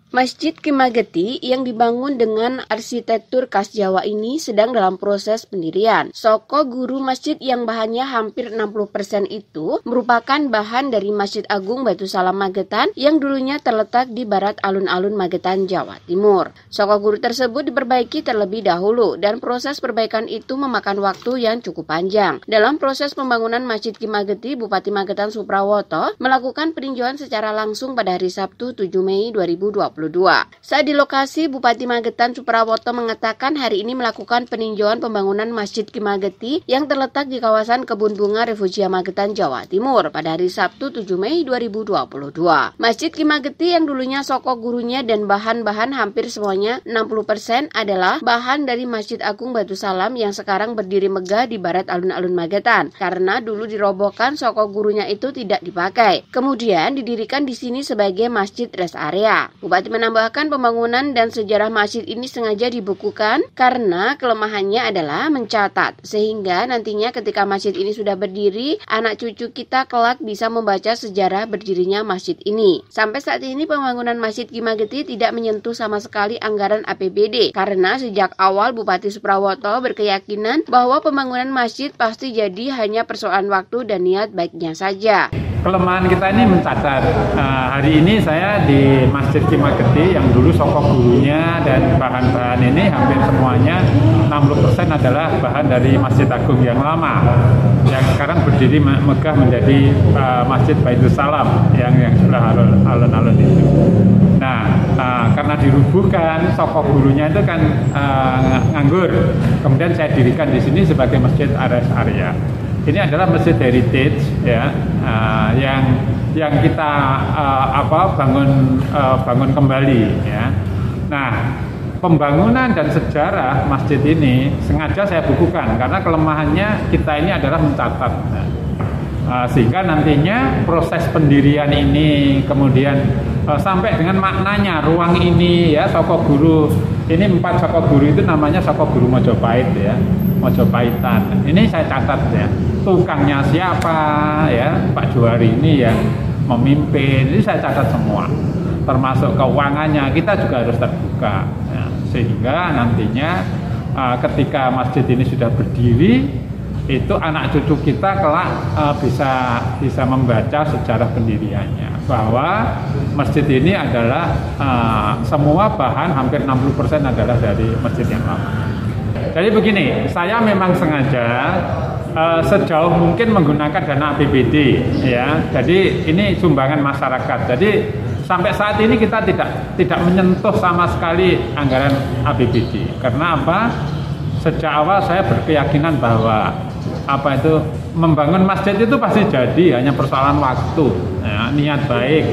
Masjid Ki Mageti yang dibangun dengan arsitektur khas Jawa ini sedang dalam proses pendirian. Soko guru masjid yang bahannya hampir 60% itu merupakan bahan dari Masjid Agung Batu Salam Magetan yang dulunya terletak di barat alun-alun Magetan, Jawa Timur. Soko guru tersebut diperbaiki terlebih dahulu dan proses perbaikan itu memakan waktu yang cukup panjang. Dalam proses pembangunan Masjid Ki Mageti, Bupati Magetan Suprawoto melakukan peninjauan secara langsung pada hari Sabtu 7 Mei 2022. Saat di lokasi, Bupati Magetan Suprawoto mengatakan hari ini melakukan peninjauan pembangunan Masjid Ki Mageti yang terletak di kawasan Kebun Bunga Refugia Magetan, Jawa Timur pada hari Sabtu 7 Mei 2022. Masjid Ki Mageti yang dulunya soko gurunya dan bahan-bahan hampir semuanya 60% adalah bahan dari Masjid Agung Batu Salam yang sekarang berdiri megah di barat alun-alun Magetan karena dulu dirobohkan soko gurunya itu tidak dipakai. Kemudian didirikan di sini sebagai masjid rest area. Bupati menambahkan pembangunan dan sejarah masjid ini sengaja dibukukan karena kelemahannya adalah mencatat, sehingga nantinya ketika masjid ini sudah berdiri, anak cucu kita kelak bisa membaca sejarah berdirinya masjid ini. Sampai saat ini pembangunan Masjid Ki Mageti tidak menyentuh sama sekali anggaran APBD karena sejak awal Bupati Suprawoto berkeyakinan bahwa pembangunan masjid pasti jadi hanya persoalan waktu dan niat baiknya saja. Kelemahan kita ini mencatat. Hari ini saya di Masjid Ki Mageti yang dulu soko gurunya dan bahan-bahan ini hampir semuanya 60% adalah bahan dari Masjid Agung yang lama, yang sekarang berdiri megah menjadi Masjid Baitul Salam yang sudah alun-alun itu. Nah, karena dirubuhkan soko gurunya itu kan nganggur, kemudian saya dirikan di sini sebagai masjid rest area. Ini adalah masjid heritage ya, yang kita bangun kembali ya. Nah, pembangunan dan sejarah masjid ini sengaja saya bukukan karena kelemahannya kita ini adalah mencatat. Sehingga nantinya proses pendirian ini kemudian sampai dengan maknanya ruang ini ya, soko guru ini 4 soko guru itu namanya soko guru Mojopahit ya, Mojopahitan. Ini saya catat ya, tukangnya siapa ya, Pak Juwari ini yang memimpin, ini saya catat semua, termasuk keuangannya kita juga harus terbuka ya. Sehingga nantinya ketika masjid ini sudah berdiri, itu anak cucu kita kelak bisa membaca sejarah pendiriannya, bahwa masjid ini adalah semua bahan hampir 60% adalah dari masjid yang lama. Jadi begini, saya memang sengaja sejauh mungkin menggunakan dana APBD ya. Jadi ini sumbangan masyarakat. Jadi sampai saat ini kita tidak menyentuh sama sekali anggaran APBD. Karena apa? Sejak awal saya berkeyakinan bahwa membangun masjid itu pasti jadi, hanya persoalan waktu ya, niat baik.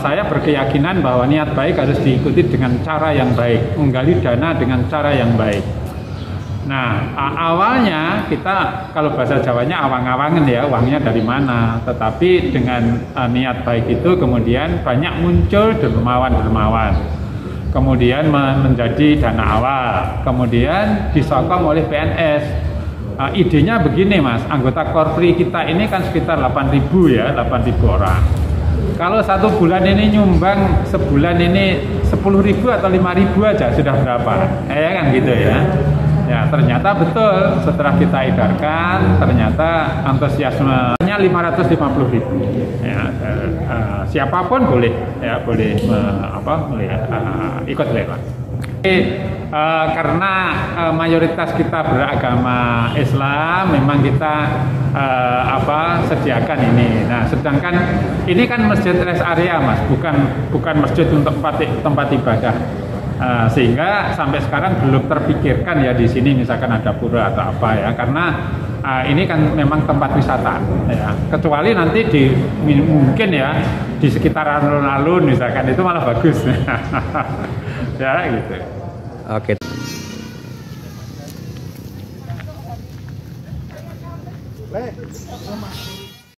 Saya berkeyakinan bahwa niat baik harus diikuti dengan cara yang baik, menggali dana dengan cara yang baik. Nah, awalnya kita kalau bahasa Jawanya awang-awangan ya, uangnya dari mana. Tetapi dengan niat baik itu kemudian banyak muncul dermawan-dermawan. Kemudian menjadi dana awal, kemudian disokong oleh PNS. Idenya begini Mas, anggota Korpri kita ini kan sekitar 8.000 ya, 8.000 orang. Kalau satu bulan ini nyumbang sebulan ini 10.000 atau 5.000 aja sudah berapa? Ya kan gitu ya. Ya ternyata betul setelah kita edarkan ternyata antusiasmenya 550.000. Ya, siapapun boleh ya, boleh ikut lewat. Karena mayoritas kita beragama Islam, memang kita sediakan ini. Nah, sedangkan ini kan masjid rest area Mas, bukan masjid untuk tempat ibadah. Sehingga sampai sekarang belum terpikirkan ya di sini misalkan ada pura atau apa ya, karena ini kan memang tempat wisata ya. Kecuali nanti mungkin ya di sekitar alun-alun misalkan itu malah bagus. Ya gitu. Oke.